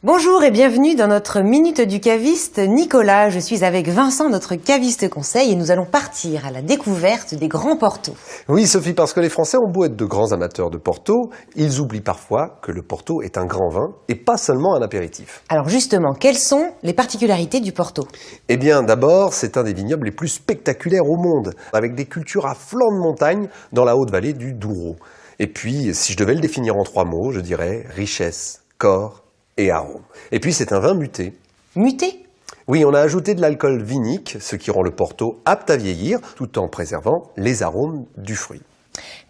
Bonjour et bienvenue dans notre Minute du caviste Nicolas. Je suis avec Vincent, notre caviste conseil, et nous allons partir à la découverte des grands Porto. Oui Sophie, parce que les Français ont beau être de grands amateurs de Porto, ils oublient parfois que le Porto est un grand vin et pas seulement un apéritif. Alors justement, quelles sont les particularités du Porto? Eh bien d'abord, c'est un des vignobles les plus spectaculaires au monde, avec des cultures à flanc de montagne dans la haute vallée du Douro. Et puis, si je devais le définir en 3 mots, je dirais richesse, corps et arôme. Et puis c'est un vin muté. Muté? Oui, on a ajouté de l'alcool vinique, ce qui rend le Porto apte à vieillir, tout en préservant les arômes du fruit.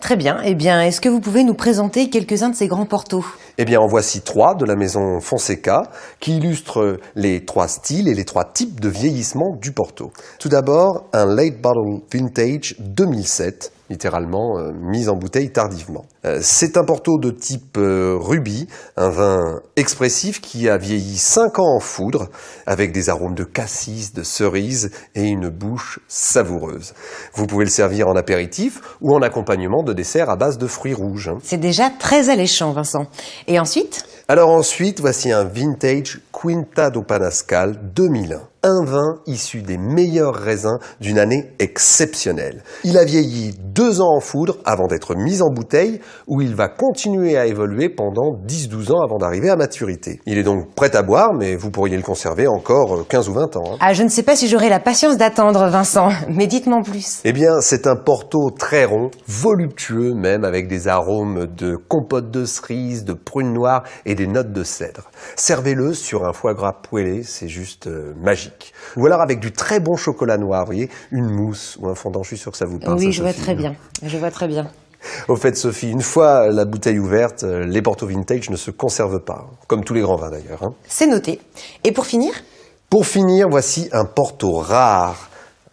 Très bien. Eh bien, est-ce que vous pouvez nous présenter quelques-uns de ces grands Porto? Eh bien, en voici 3 de la maison Fonseca, qui illustrent les 3 styles et les 3 types de vieillissement du Porto. Tout d'abord, un Late Bottle Vintage 2007, littéralement mis en bouteille tardivement. C'est un Porto de type rubis, un vin expressif qui a vieilli 5 ans en foudre, avec des arômes de cassis, de cerise et une bouche savoureuse. Vous pouvez le servir en apéritif ou en accompagnement de desserts à base de fruits rouges. C'est déjà très alléchant, Vincent. Et ensuite? Alors ensuite, voici un Vintage Quinta do Panascal 2001. Un vin issu des meilleurs raisins d'une année exceptionnelle. Il a vieilli 2 ans en foudre avant d'être mis en bouteille, où il va continuer à évoluer pendant 10-12 ans avant d'arriver à maturité. Il est donc prêt à boire, mais vous pourriez le conserver encore 15 ou 20 ans. Ah, je ne sais pas si j'aurai la patience d'attendre, Vincent, mais dites-moi en plus. Eh bien, c'est un Porto très rond, voluptueux même, avec des arômes de compote de cerise, de prunes noires et des notes de cèdre. Servez-le sur un foie gras poêlé, c'est juste magique. Ou alors avec du très bon chocolat noir, vous voyez, une mousse ou un fondant, je suis sûr que ça vous parle. Oui, ça, je vois Sophie. très bien. Je vois très bien. Au fait, Sophie, une fois la bouteille ouverte, les Porto Vintage ne se conservent pas, comme tous les grands vins d'ailleurs. C'est noté. Et pour finir? Pour finir, voici un Porto rare,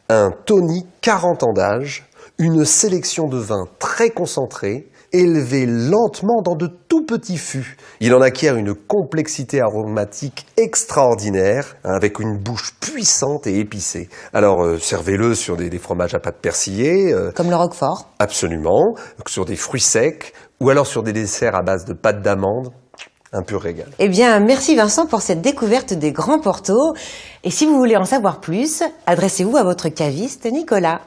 un Tony 40 ans d'âge, une sélection de vins très concentrés, élevé lentement dans de tout petits fûts. Il en acquiert une complexité aromatique extraordinaire, avec une bouche puissante et épicée. Alors, servez-le sur des fromages à pâte persillée. Comme le Roquefort. Absolument. Sur des fruits secs, ou alors sur des desserts à base de pâte d'amande. Un pur régal. Eh bien, merci Vincent pour cette découverte des grands Porto. Et si vous voulez en savoir plus, adressez-vous à votre caviste Nicolas.